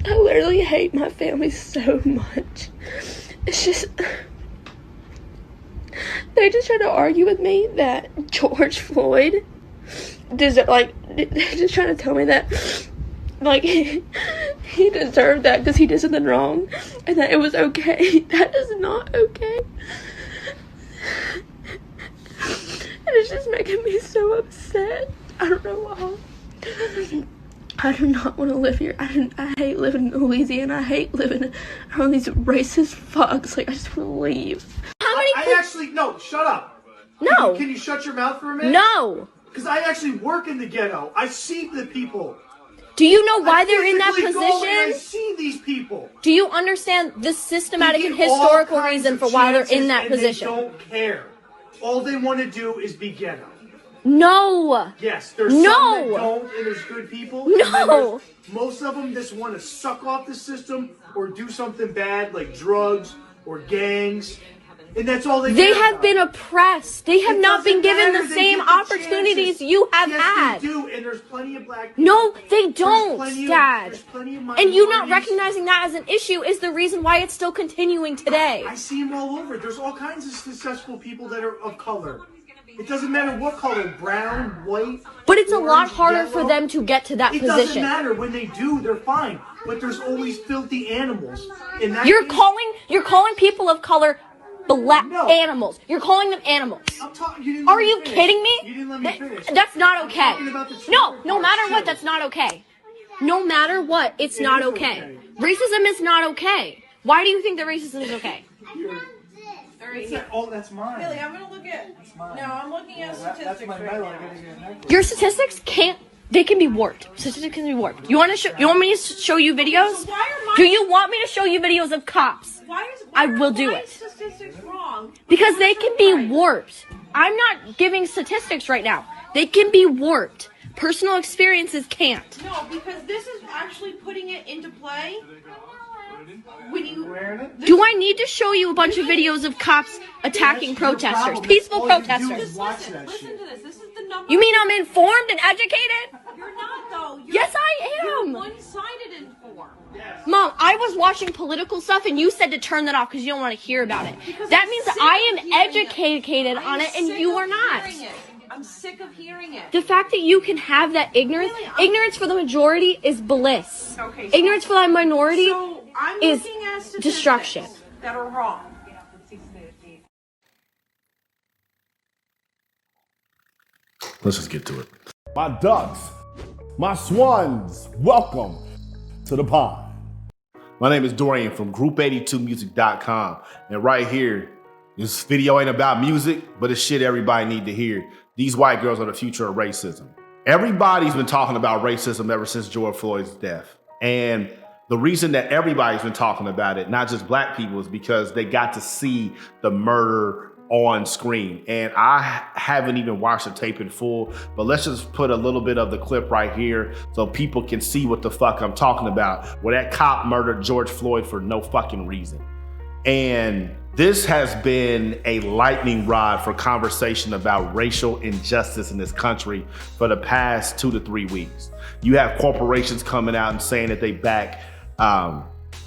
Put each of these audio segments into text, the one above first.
I literally hate my family so much. It's just, they just try to argue with me that George Floyd they're just trying to tell me that, like, he deserved that because he did something wrong, and that it was okay. That is not okay. And it's just making me so upset. I don't know why. I do not want to live here. I hate living in Louisiana. I hate living around these racist fucks. Like, I just want to leave. No, shut up. No. Can you shut your mouth for a minute? No. Because I actually work in the ghetto. I see the people. Do you know why they're in that I position? see these people. Do you understand the systematic and historical reason for why they're in that position? They don't care. All they want to do is be ghetto. No. Yes, there's some that don't, and there's good people. No. Most of them just want to suck off the system or do something bad like drugs or gangs. And that's all they have been oppressed. They have not been given the same opportunities you have had. Yes, they do, and there's plenty of black people. No, they don't, Dad. And you not minorities. recognizing that as an issue is the reason why it's still continuing today. I see them all over. There's all kinds of successful people that are of color. It doesn't matter what color, brown, white. But it's orange, a lot harder yellow. for them to get to that position. It doesn't matter. When they do, they're fine. But there's always filthy animals. And that You're calling people of color black animals. You're calling them animals. Are you kidding me? You didn't let me finish. That's not okay. No matter what, too. that's not okay. No matter what, it's not okay. Racism is not okay. Why do you think that racism is okay? Oh, that's mine. Billy, I'm gonna look at. No, I'm looking at statistics right now. Your statistics they can be warped. Statistics can be warped. You want me to show you videos? Do you want me to show you videos of cops? I will do it. Statistics wrong? Because they can be warped. I'm not giving statistics right now. They can be warped. Personal experiences can't. No, because this is actually putting it into play. Do I need to show you a bunch of videos of cops attacking protesters? Peaceful protesters. Listen to this. This is the number. You mean I'm informed and educated? You're not, though. Yes, I am. You're one-sided informed. Mom, I was watching political stuff and you said to turn that off because you don't want to hear about it. That means that I am educated on it and you are not. I'm sick of hearing it. The fact that you can have that ignorance for the majority is bliss. Okay, ignorance for the minority I'm is looking at statistics destruction. that are wrong. Let's just get to it. My ducks, my swans, welcome to the pond. My name is Dorian from Group82music.com. And right here, this video ain't about music, but it's shit everybody need to hear. These white girls are the future of racism. Everybody's been talking about racism ever since George Floyd's death. And the reason that everybody's been talking about it, not just black people, is because they got to see the murder on screen. And I haven't even watched the tape in full, but let's just put a little bit of the clip right here so people can see what the fuck I'm talking about, where that cop murdered George Floyd for no fucking reason. And this has been a lightning rod for conversation about racial injustice in this country for the past 2 to 3 weeks. You have corporations coming out and saying that they back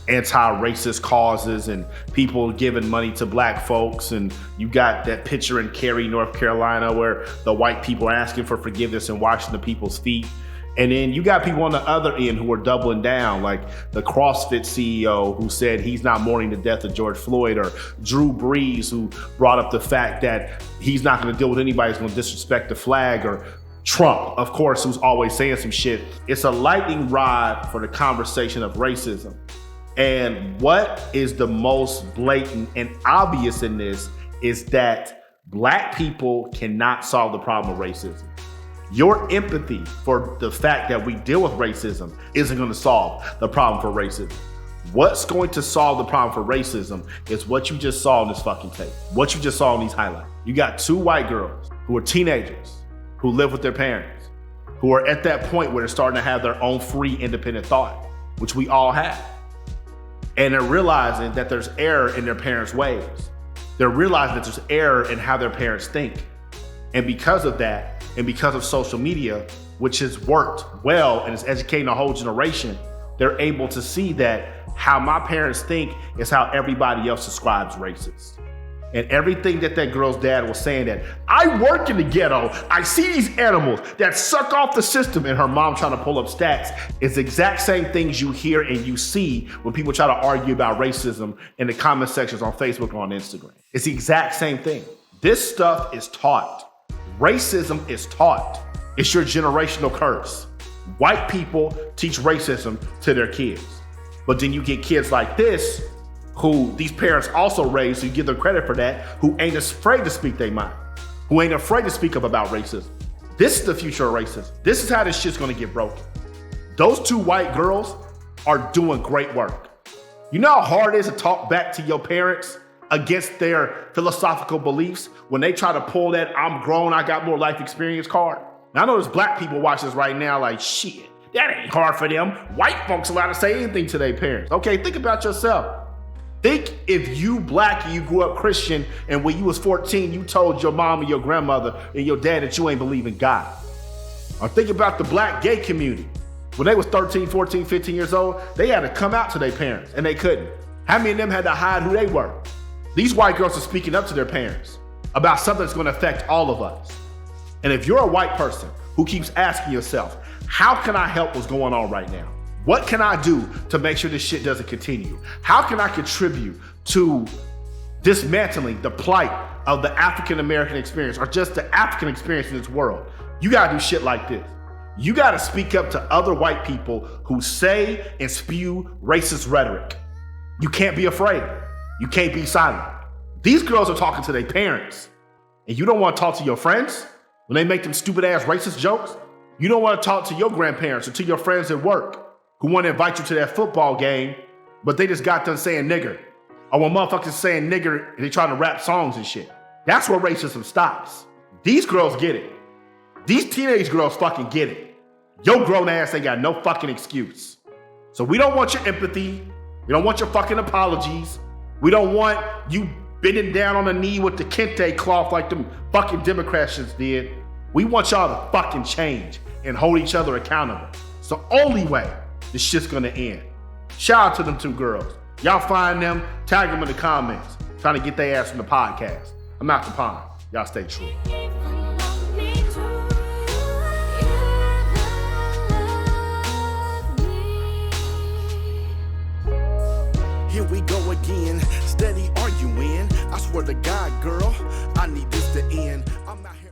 anti-racist causes and people giving money to black folks. And you got that picture in Cary, North Carolina, where the white people are asking for forgiveness and washing the people's feet. And then you got people on the other end who are doubling down, like the CrossFit CEO who said he's not mourning the death of George Floyd, or Drew Brees who brought up the fact that he's not going to deal with anybody who's going to disrespect the flag, or Trump, of course, who's always saying some shit. It's a lightning rod for the conversation of racism. And what is the most blatant and obvious in this is that black people cannot solve the problem of racism. Your empathy for the fact that we deal with racism isn't going to solve the problem for racism. What's going to solve the problem for racism is what you just saw in this fucking tape, what you just saw in these highlights. You got 2 white girls who are teenagers, who live with their parents, who are at that point where they're starting to have their own free, independent thought, which we all have. And they're realizing that there's error in their parents' ways. They're realizing that there's error in how their parents think. And because of that, and because of social media, which has worked well and is educating a whole generation, they're able to see that how my parents think is how everybody else describes racist. And everything that girl's dad was saying, that I work in the ghetto, I see these animals that suck off the system, and her mom trying to pull up stats, is the exact same things you hear and you see when people try to argue about racism in the comment sections on Facebook or on Instagram. It's the exact same thing. This stuff is taught. Racism is taught. It's your generational curse. White people teach racism to their kids. But then you get kids like this, who these parents also raised, so you give them credit for that, who ain't afraid to speak their mind, who ain't afraid to speak up about racism. This is the future of racism. This is how this shit's gonna get broken. Those two white girls are doing great work. You know how hard it is to talk back to your parents against their philosophical beliefs when they try to pull that I'm grown, I got more life experience card? Now I know there's black people watching this right now like, shit, that ain't hard for them. White folks allowed to say anything to their parents. Okay, think about yourself. Think if you black and you grew up Christian and when you was 14, you told your mom and your grandmother and your dad that you ain't believe in God. Or think about the black gay community. When they was 13, 14, 15 years old, they had to come out to their parents and they couldn't. How many of them had to hide who they were? These white girls are speaking up to their parents about something that's gonna affect all of us. And if you're a white person who keeps asking yourself, how can I help what's going on right now? What can I do to make sure this shit doesn't continue? How can I contribute to dismantling the plight of the African American experience, or just the African experience in this world? You gotta do shit like this. You gotta speak up to other white people who say and spew racist rhetoric. You can't be afraid. You can't be silent. These girls are talking to their parents, and you don't want to talk to your friends when they make them stupid ass racist jokes. You don't want to talk to your grandparents or to your friends at work who want to invite you to that football game, but they just got done saying nigger. Or when motherfuckers saying nigger and they trying to rap songs and shit. That's where racism stops. These girls get it. These teenage girls fucking get it. Your grown ass ain't got no fucking excuse. So we don't want your empathy. We don't want your fucking apologies. We don't want you bending down on the knee with the kente cloth like them fucking Democrats just did. We want y'all to fucking change and hold each other accountable. It's the only way this shit's gonna end. Shout out to them two girls. Y'all find them, tag them in the comments, trying to get their ass from the podcast. I'm out the pond. Y'all stay true. Here we go again, steady arguing. I swear to God, girl, I need this to end. I'm not here.